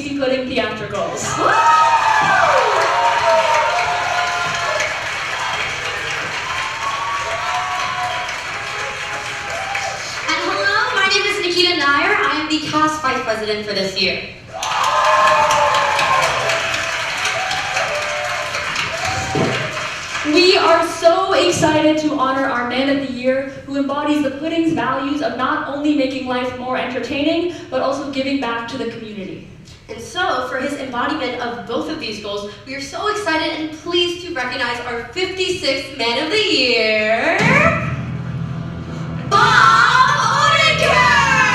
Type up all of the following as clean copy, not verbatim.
Tasty Pudding Theatricals. And hello, my name is Nikita Nair. I am the cast vice president for this year. We are so excited to honor our Man of the Year, who embodies the pudding's values of not only making life more entertaining, but also giving back to the community. And so, for his embodiment of both of these goals, we are so excited and pleased to recognize our 56th Man of the Year, Bob Odinkirk!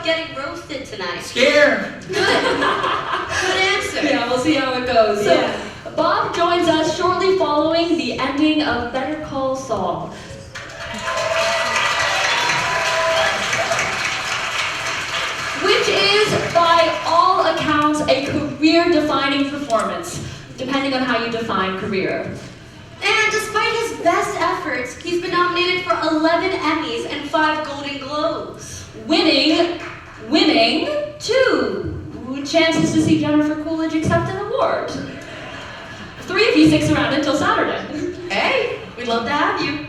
Getting roasted tonight. Scared. Good. Good answer. Yeah, we'll see how it goes. So, Bob joins us shortly following the ending of Better Call Saul. Which is, by all accounts, a career-defining performance, depending on how you define career. And despite his best efforts, he's been nominated for 11 Emmys and 5 Golden Globes. Winning 2 chances to see Jennifer Coolidge accept an award. 3 if he sticks around until Saturday. Hey, we'd love to have you.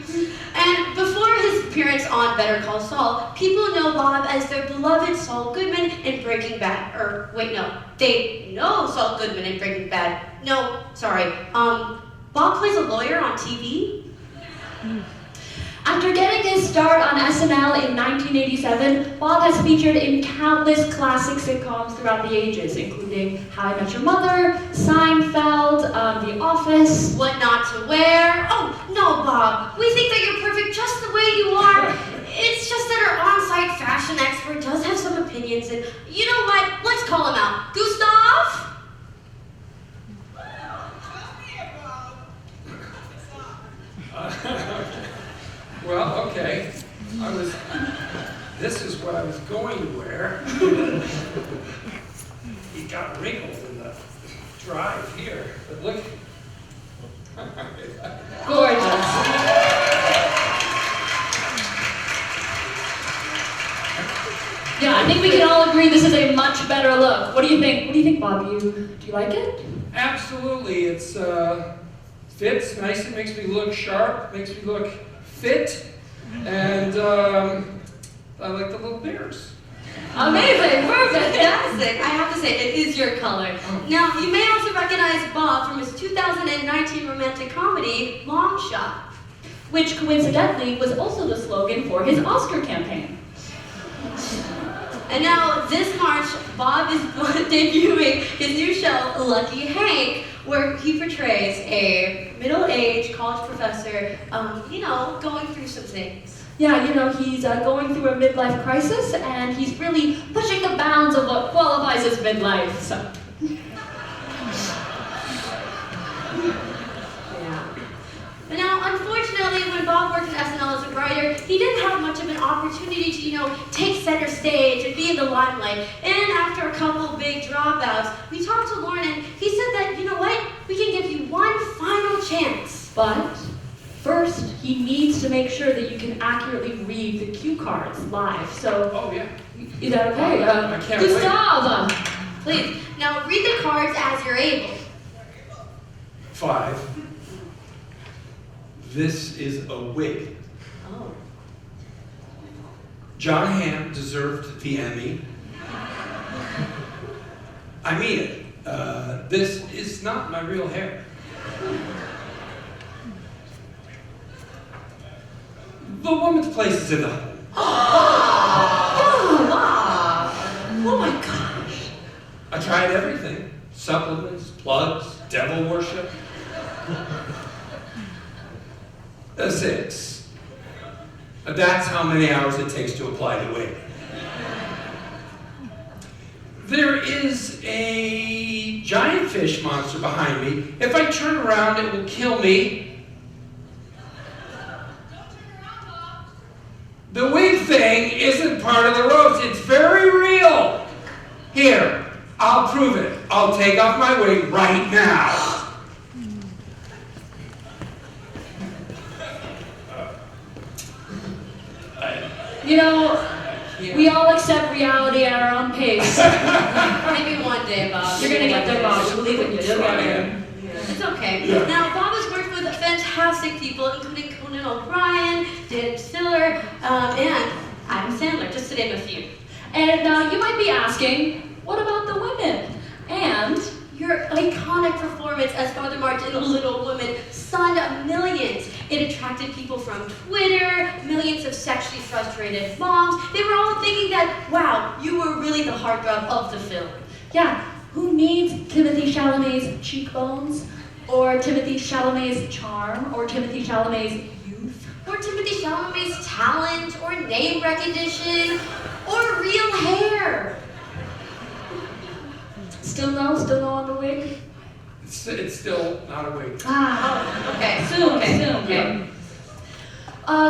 And before his appearance on Better Call Saul, people know Bob as their beloved Saul Goodman in Breaking Bad. Or, wait, no. They know Saul Goodman in Breaking Bad. No, sorry. Bob plays a lawyer on TV. After getting his start on SNL in 1987, Bob has featured in countless classic sitcoms throughout the ages, including How I Met Your Mother, Seinfeld, The Office. What Not to Wear. Oh, no, Bob. We think that you're perfect just the way you are. It's just that our on-site fashion expert does have some opinions, and you know what? Let's call him out. Gustav? Well, okay. This is what I was going to wear. He got wrinkled in the drive here, but look. Gorgeous. Yeah, I think we can all agree this is a much better look. What do you think? What do you think, Bob? Do you like it? Absolutely. It's fits nice. It makes me look sharp. Makes me look fit. And I like the little bears. Amazing, we're fantastic. I have to say, it is your color. Now, you may also recognize Bob from his 2019 romantic comedy, Long Shot. Which coincidentally was also the slogan for his Oscar campaign. And now, this March, Bob is debuting his new show, Lucky Hank, where he portrays a middle-aged college professor, going through some things. Yeah, he's going through a midlife crisis, and he's really pushing the bounds of what qualifies as midlife, so. Yeah. But now, unfortunately, when Bob worked at SNL as a writer, he didn't have much of an opportunity to, take center stage and be in the limelight. And after a couple big dropouts, we talked to Lauren, and he said that, you know what, we can give you one final chance. But first, he needs to make sure that you can accurately read the cue cards live. So, oh yeah, is that okay? I can't Gustav, please. Now read the cards as you're able. 5. This is a wig. Oh. John Hamm deserved the Emmy. I mean it. This is not my real hair. The woman's place is in the home. Oh my gosh. I tried everything. Supplements, plugs, devil worship. A 6. That's how many hours it takes to apply the wig. There is a giant fish monster behind me. If I turn around, it will kill me. The wig thing isn't part of the roast. It's very real. Here, I'll prove it. I'll take off my wig right now. You know, we all accept reality at our own pace. Maybe one day, Bob. You're gonna get there, Bob. Believe in you. You'll get there. It's okay. Yeah. Now, Bob has worked with fantastic people, including Conan O'Brien, Dan Stiller, and Adam Sandler, just to name a few. And you might be asking, what about the women? And Your iconic performance as Father March in Little Women stunned millions. It attracted people from Twitter, millions of sexually frustrated moms. They were all thinking that, wow, you were really the heartthrob of the film. yeah, who needs Timothy Chalamet's cheekbones? Or Timothy Chalamet's charm? Or Timothy Chalamet's youth? Or Timothy Chalamet's talent, or name recognition, or real hair. Still no on the wig? It's still not a wig. Ah, Okay, soon, okay, soon. okay.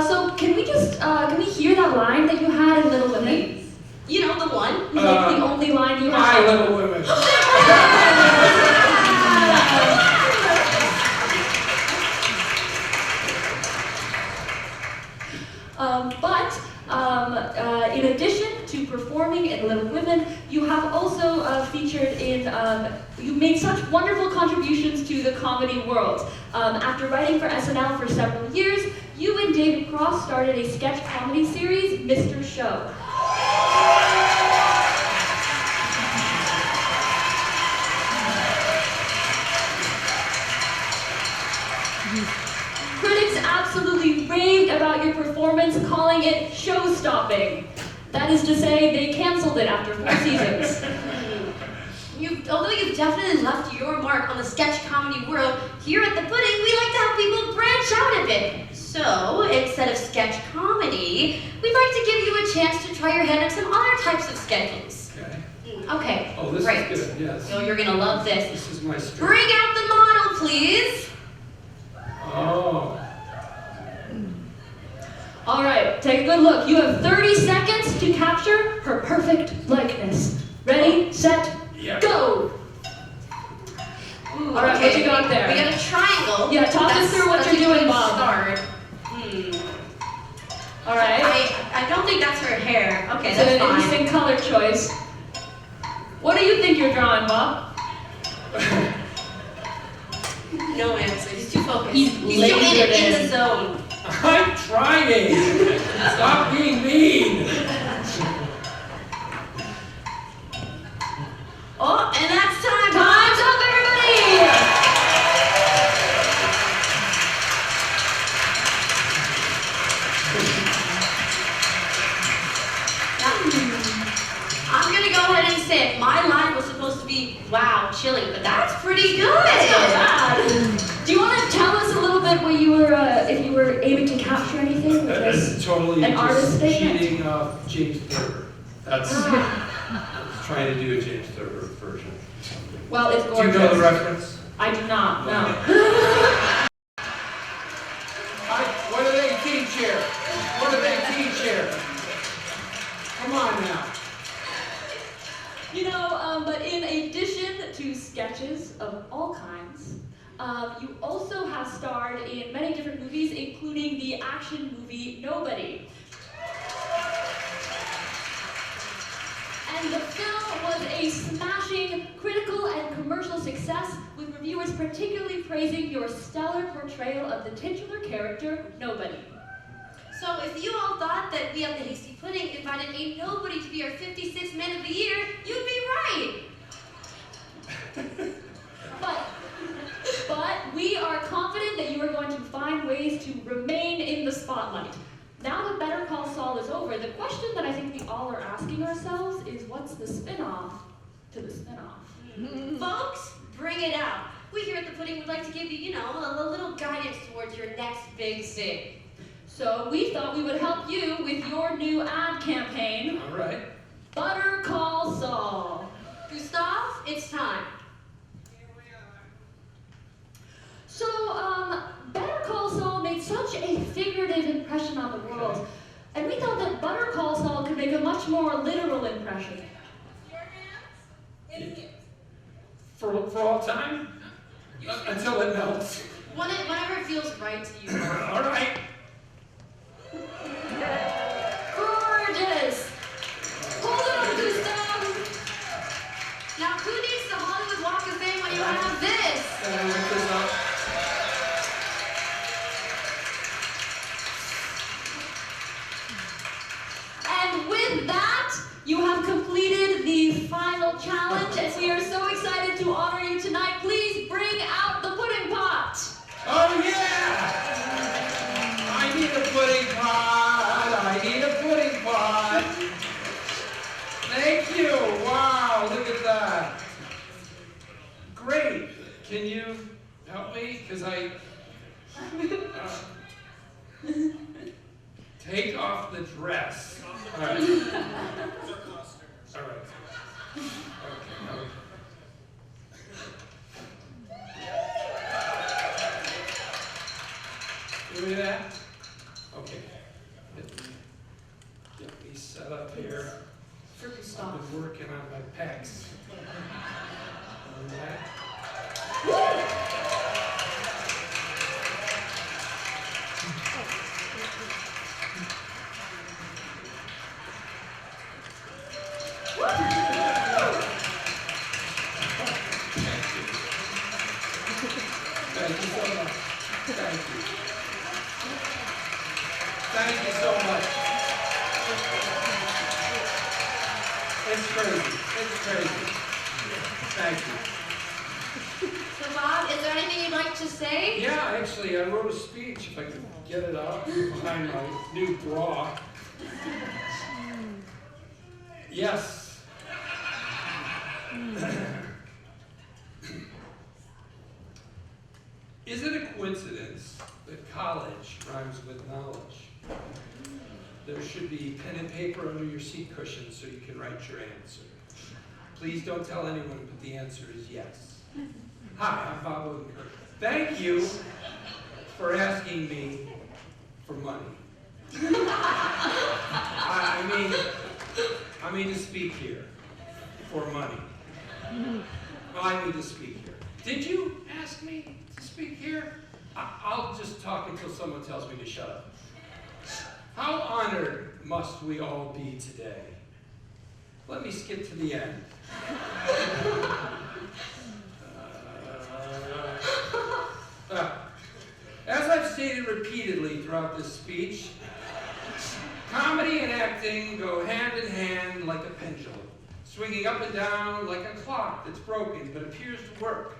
So can we hear that line that you had in Little Women? You know the one. It's like the only line you My had. Little Women. In addition to performing in Little Women, you have also featured in, you made such wonderful contributions to the comedy world. After writing for SNL for several years, you and David Cross started a sketch comedy series, Mr. Show. Critics absolutely raved about your performance, calling it show-stopping. That is to say, they canceled it after 4 seasons. Although you've definitely left your mark on the sketch comedy world, here at The Pudding, we like to have people branch out a bit. So, instead of sketch comedy, we'd like to give you a chance to try your hand at some other types of sketches. Okay. Okay, Oh, this great. is good, yes. So you're gonna love this. This is my strength. Bring out the model, please. Oh. All right, take a good look. You have 30 seconds to capture her perfect likeness. Ready, set, Yeah. go! Ooh, All right, okay. what you got there? We got a triangle. Yeah, talk us through what That's you're a doing, good Bob. Start. All right. I don't think that's her hair. Okay, It's that's an fine. interesting color choice. What do you think you're drawing, Bob? No answer. He's too focused. He's too in the zone. I'm trying. Stop being mean. Oh, and that's time. Time's up, everybody! I'm gonna go ahead and say it. My line was supposed to be, wow, chilling, but that's pretty good. That's not bad. Do you want to tell us a little bit what you were, if you were aiming to capture anything with this? That's totally An artist just statement. cheating off James Thurber. That's trying to do a James Thurber version. Well, it's Do gorgeous. you know the reference? I do not, no. What do they teach here? What do they teach here? Come on now. You know, but in addition to sketches of all kinds, you also have starred in many different movies, including the action movie Nobody. And the film was a smashing critical and commercial success, with reviewers particularly praising your stellar portrayal of the titular character, Nobody. So if you all thought that we at the Hasty Pudding invited a nobody to be our 56th Man of the Year, you'd be right. But we are confident that you are going to find ways to remain in the spotlight. Now that Better Call Saul is over, the question that I think we all are asking ourselves is, what's the spin-off to the spin-off? Folks, bring it out. We here at the Pudding would like to give you, a little guidance towards your next big thing. So we thought we would help you with your new ad campaign, All right. Better Call Saul. Gustav, it's time. So, Better Call Saul made such a figurative impression on the world, and we thought that Butter Call Saul could make a much more literal impression. Your hands? For all time? Until it melts. Whenever it feels right to you. All right. Gorgeous! Hold on, Gustav! Now, who needs the Hollywood Walk of Fame when you have this? And I whip this up. And with that, you have completed the final challenge, and we are so excited to honor you tonight. Please bring out the pudding pot! Oh yeah! I need a pudding pot. I need a pudding pot. Thank you. Wow, look at that. Great. Can you help me? Because take off the dress. All right. All right. Okay. Do that? Okay. Get me set up here. For I've Gustav. been working on my pecs. On that. Thank you so much. Thank you. Thank you so much. It's crazy. It's crazy. Thank you. So, Bob, is there anything you'd like to say? Yeah, actually, I wrote a speech, if I could get it out behind my new bra. Yes. Is it a coincidence that college rhymes with knowledge? There should be pen and paper under your seat cushion so you can write your answer. Please don't tell anyone, but the answer is yes. Hi, I'm Bob Odinkirk. Thank you for asking me for money. I mean to speak here for money. Well, I need to speak here. Did you ask me to speak here? I'll just talk until someone tells me to shut up. How honored must we all be today? Let me skip to the end. As I've stated repeatedly throughout this speech, comedy and acting go hand in hand like a pendulum, swinging up and down like a clock that's broken but appears to work.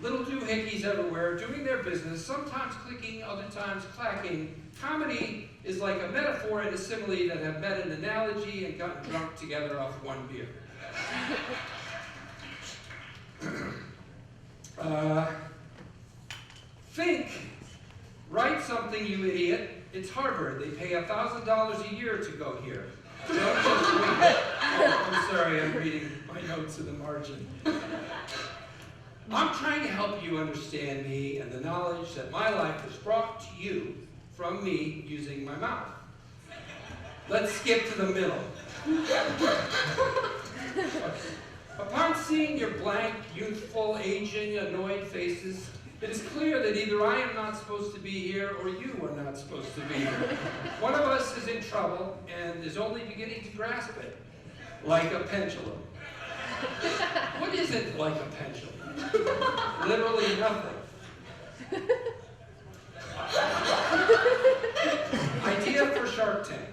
Little doohickeys everywhere doing their business, sometimes clicking, other times clacking. Comedy is like a metaphor and a simile that have met an analogy and gotten drunk together off one beer. Think. Write something, you idiot. It's Harvard. They pay $1,000 a year to go here. Don't just read. Oh, I'm sorry, I'm reading my notes in the margin. I'm trying to help you understand me and the knowledge that my life has brought to you from me using my mouth. Let's skip to the middle. Upon seeing your blank, youthful, aging, annoyed faces, it is clear that either I am not supposed to be here or you are not supposed to be here. One of us is in trouble and is only beginning to grasp it, like a pendulum. What is it like a pendulum? Literally nothing. Idea for Shark Tank.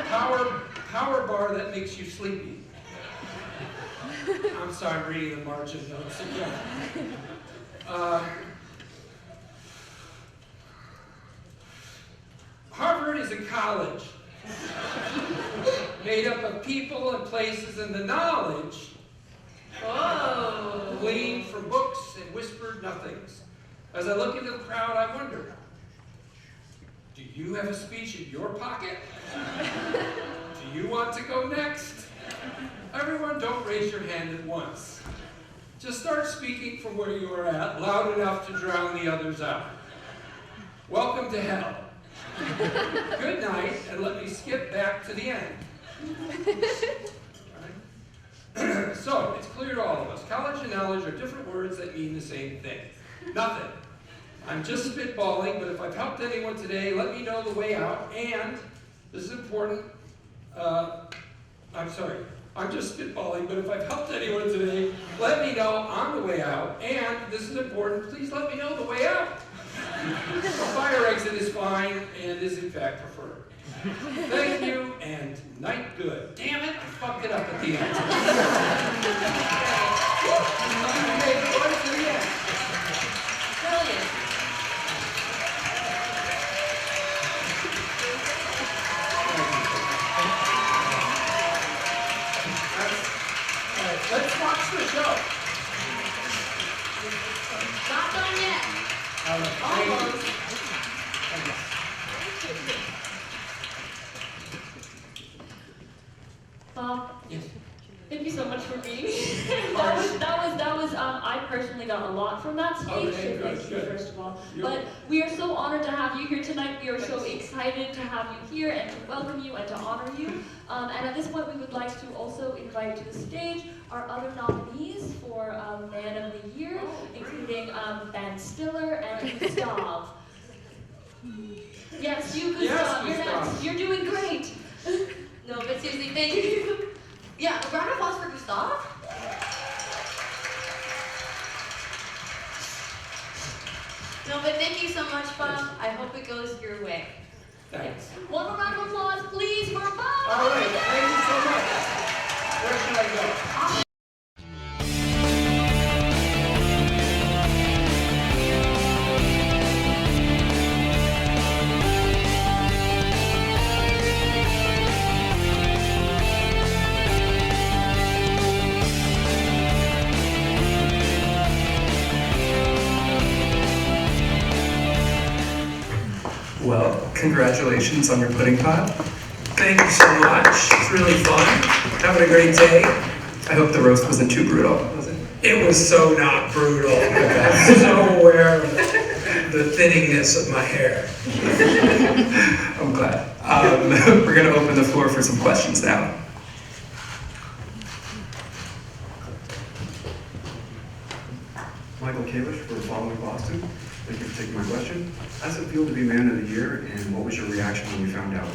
Power bar that makes you sleepy. I'm sorry, I'm reading the margin notes again. Harvard is a college made up of people and places and the knowledge gleaned from books and whispered nothings. As I look into the crowd, I wonder, do you have a speech in your pocket? Do you want to go next? Everyone, don't raise your hand at once. Just start speaking from where you are at, loud enough to drown the others out. Welcome to hell. Good night, and let me skip back to the end. Right? So, it's clear to all of us. College and knowledge are different words that mean the same thing. Nothing. I'm just spitballing, but if I've helped anyone today, let me know the way out, and, this is important, I'm just spitballing, but if I've helped anyone today, let me know on the way out, and, this is important, please let me know the way out. A fire exit is fine, and is in fact preferred. Thank you, and night good. Damn it, I fucked it up at the end. Okay, right to the end. Brilliant. All right, let's watch the show. Not done yet. All right, Almost. Bob, yes. thank you so much for being here. I personally got a lot from that speech. Okay, so good, thank you, good. first of all. You're- But we are so honored to have you here tonight. We are so excited to have you here and to welcome you and to honor you. And at this point, we would like to also invite to the stage our other nominees for Man of the Year, including Ben Stiller and Gustav. Yes, you, Gustav, Yes, you're Gustav. next. You're doing great. No, but seriously, thank you. Yeah, a round of applause for Gustav. No, but thank you so much, Bob. I hope it goes your way. Thanks. One more round of applause, please, for Bob. All right, thank you so much. Where should I go? Well, congratulations on your pudding pile. Thank you so much. It's really fun. Having a great day. I hope the roast wasn't too brutal, was it? It was so not brutal. I'm so aware of the thinningness of my hair. I'm glad. We're going to open the floor for some questions now. Michael Kalish for Following Boston. Thank you for taking my question. How does it feel to be Man of the Year, and what was your reaction when you found out?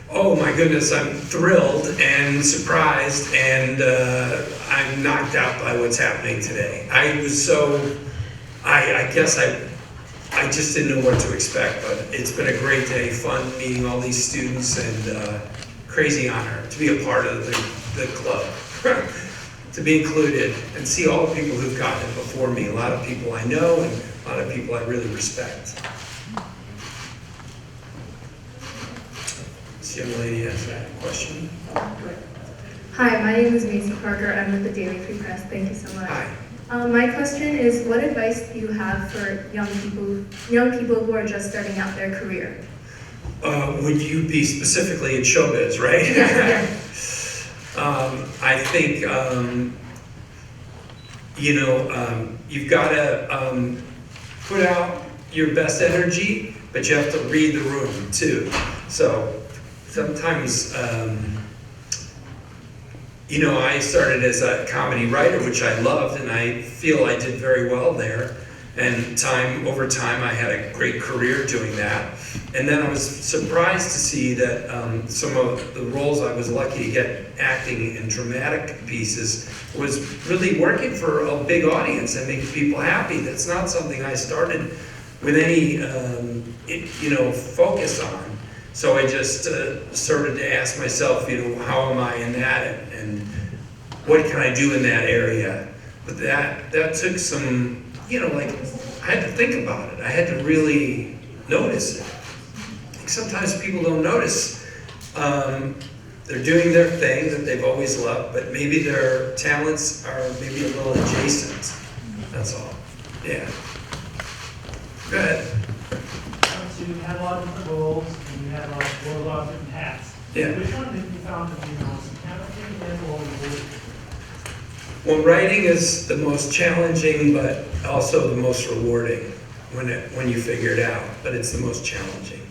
Oh my goodness, I'm thrilled and surprised, and I'm knocked out by what's happening today. I guess I just didn't know what to expect, but it's been a great day, fun meeting all these students, and crazy honor to be a part of the club, to be included and see all the people who've gotten it before me. A lot of people I know and a lot of people I really respect. This young lady has a question. Hi, my name is Macy Parker. I'm with the Daily Free Press. Thank you so much. Hi. My question is, what advice do you have for young people who are just starting out their career? Would you be specifically in showbiz, right? Yes. I think, you've got to put out your best energy, but you have to read the room too. So sometimes, I started as a comedy writer, which I loved, and I feel I did very well there. And over time, I had a great career doing that. And then I was surprised to see that some of the roles I was lucky to get acting in dramatic pieces was really working for a big audience and making people happy. That's not something I started with any, focus on. So I just started to ask myself, how am I in that, and what can I do in that area? But that took some, I had to think about it. I had to really notice it. Sometimes people don't notice. They're doing their thing that they've always loved, but maybe their talents are maybe a little adjacent. That's all. Yeah. Go ahead. So you had a lot of different roles, and you had wore a lot of different hats. Yeah. Which one did you found to be the most Well, writing is the most challenging, but also the most rewarding when you figure it out, but it's the most challenging.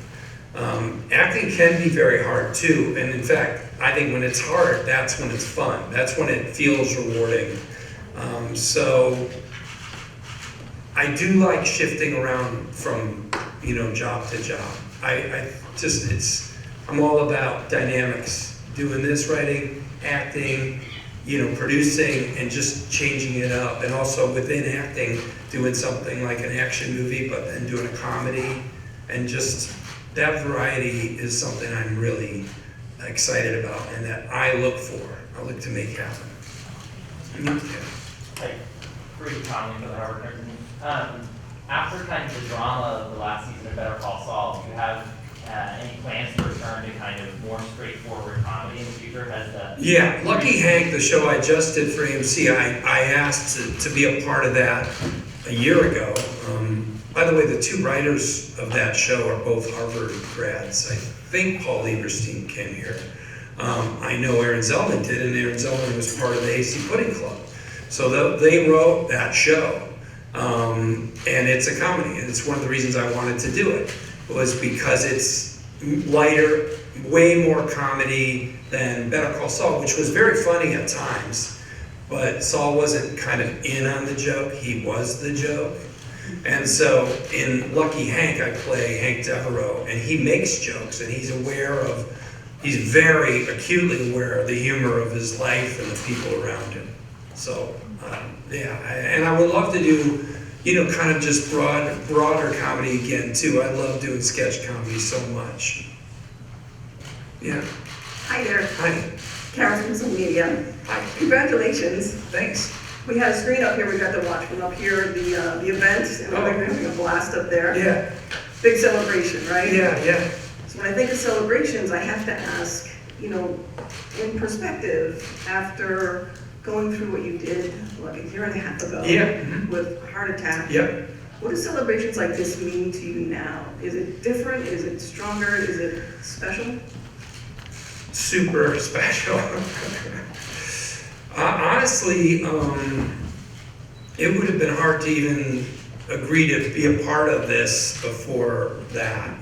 Acting can be very hard too, and in fact, I think when it's hard, that's when it's fun. That's when it feels rewarding. So I do like shifting around from, job to job. I'm all about dynamics, doing this, writing, acting, producing, and just changing it up. And also within acting, doing something like an action movie, but then doing a comedy. And just that variety is something I'm really excited about and that I look for. I look to make happen. Like, pretty common for the Harvard Nerd. After kind of the drama of the last season of Better Call Saul, do you have any plans to return to kind of more straightforward comedy in the future? Yeah, Lucky Hank, the show I just did for AMC, I asked to be a part of that a year ago. By the way, the two writers of that show are both Harvard grads. I think Paul Lieberstein came here. I know Aaron Zellman did, and Aaron Zellman was part of the Hasty Pudding Club. So they wrote that show. And it's a comedy, and it's one of the reasons I wanted to do it, was because it's lighter, way more comedy than Better Call Saul, which was very funny at times, but Saul wasn't kind of in on the joke, he was the joke. And so in Lucky Hank, I play Hank Devereaux, and he makes jokes, and he's very acutely aware of the humor of his life and the people around him. So, and I would love to do, kind of just broader comedy again, too. I love doing sketch comedy so much. Yeah. Hi there. Hi. Karen from Social Media. Hi. Congratulations. Thanks. We had a screen up here we got to watch from up here, the event, and we're having a blast up there. Yeah. Big celebration, right? Yeah. So when I think of celebrations, I have to ask, in perspective, after going through what you did like a year and a half ago with a heart attack, what do celebrations like this mean to you now? Is it different? Is it stronger? Is it special? Super special. Honestly, it would have been hard to even agree to be a part of this before that.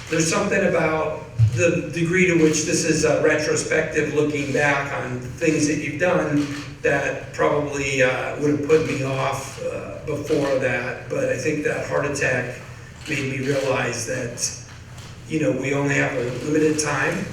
There's something about the degree to which this is a retrospective looking back on things that you've done that probably would have put me off before that. But I think that heart attack made me realize that, we only have a limited time,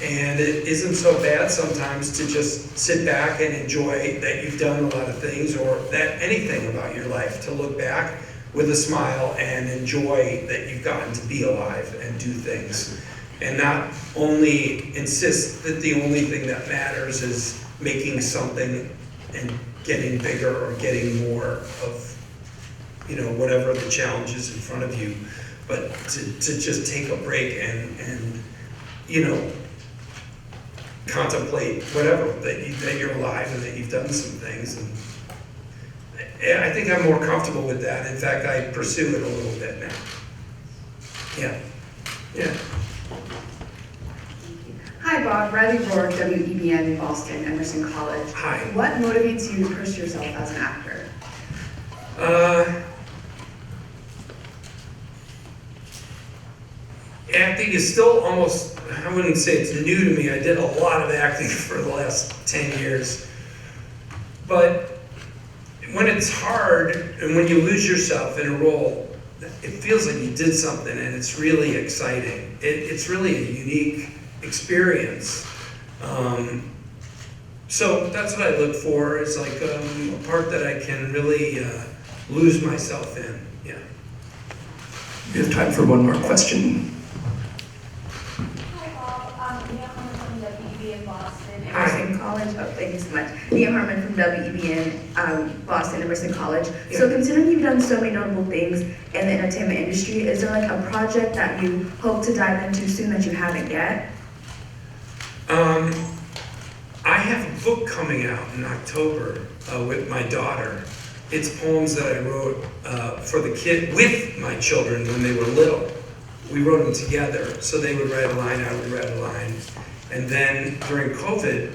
and it isn't so bad sometimes to just sit back and enjoy that you've done a lot of things, or that anything about your life, to look back with a smile and enjoy that you've gotten to be alive and do things. And not only insist that the only thing that matters is making something and getting bigger or getting more of, whatever the challenge is in front of you, but to just take a break and contemplate whatever, that you're alive and that you've done some things. And I think I'm more comfortable with that. In fact, I pursue it a little bit now. Yeah. Hi, Bob. Riley Rourke, WEBN, Boston, Emerson College. Hi. What motivates you to push yourself as an actor? Acting is still almost, I wouldn't say it's new to me. I did a lot of acting for the last 10 years. But when it's hard and when you lose yourself in a role, it feels like you did something and it's really exciting. It's really a unique experience. So that's what I look for, is like a part that I can really lose myself in. Yeah. We have time for one more question. Hi, Bob. Leah Harmon from WEBN Boston, Hi. Emerson College. Oh, thank you so much. Leah Harmon from WEBN Boston, Emerson College. So considering you've done so many notable things in the entertainment industry, is there like a project that you hope to dive into soon that you haven't yet? I have a book coming out in October with my daughter. It's poems that I wrote for the kid, with my children when they were little. We wrote them together, so they would write a line, I would write a line. And then during COVID,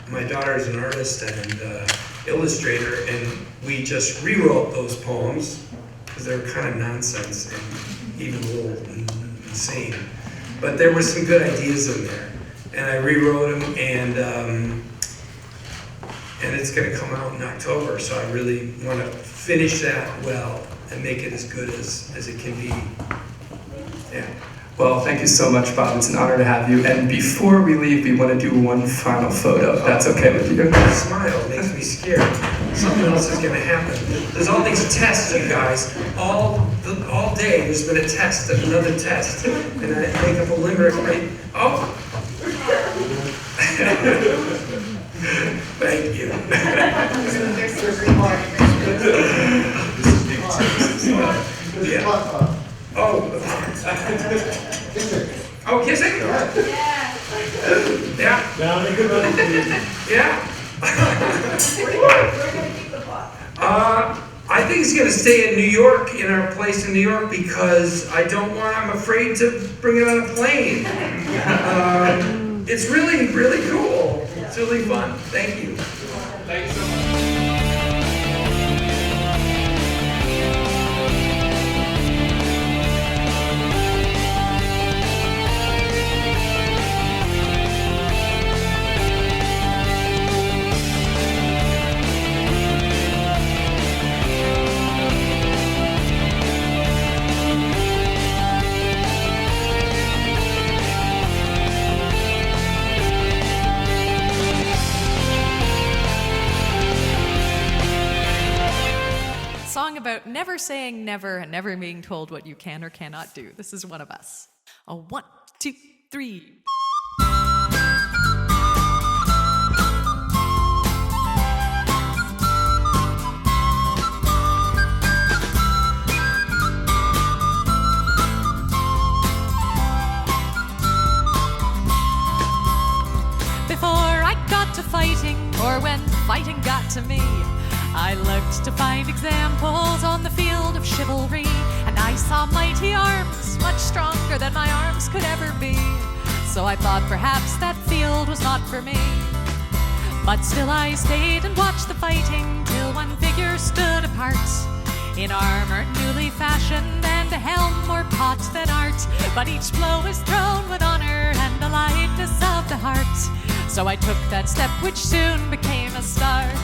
my daughter is an artist and illustrator, and we just rewrote those poems because they were kind of nonsense and even a little insane. But there were some good ideas in there, and I rewrote them, and it's going to come out in October. So I really want to finish that well and make it as good as it can be. Yeah. Well, thank you so much, Bob. It's an honor to have you. And before we leave, we want to do one final photo, if that's okay with you. Smile makes me scared. Something else is going to happen. There's all these tests, you guys. All day there's been a test and another test. And I make up a limerick. Oh! Thank you. Yeah. Oh. Oh, kissing? Yeah. Yeah. Down and good night, please. Yeah. We're gonna keep the pot. I think it's gonna stay in New York, in our place in New York, because I'm afraid to bring it on a plane. It's really, really cool. It's really fun. Thank you. Thanks so much. Song about never saying never and never being told what you can or cannot do. This is one of us. A 1, 2, 3. Before I got to fighting, or when fighting got to me, I looked to find examples on the field of chivalry, and I saw mighty arms, much stronger than my arms could ever be. So I thought perhaps that field was not for me. But still I stayed and watched the fighting till one figure stood apart, in armor newly fashioned and a helm more pot than art. But each blow is thrown with honor and the lightness of the heart. So I took that step which soon became a start.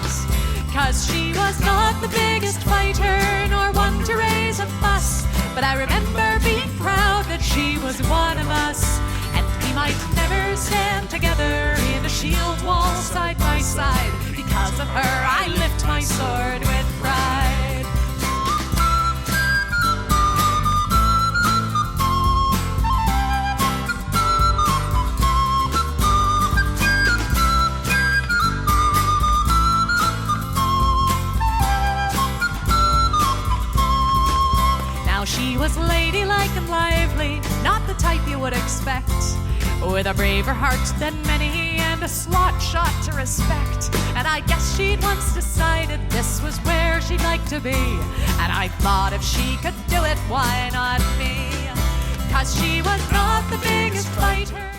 'Cause she was not the biggest fighter, nor one to raise a fuss, but I remember being proud that she was one of us. And we might never stand together in a shield wall side by side. Because of her I lift my sword with pride. She was ladylike and lively, not the type you would expect, with a braver heart than many and a slot shot to respect. And I guess she'd once decided this was where she'd like to be, and I thought if she could do it, why not me? 'Cause she was not the biggest fighter.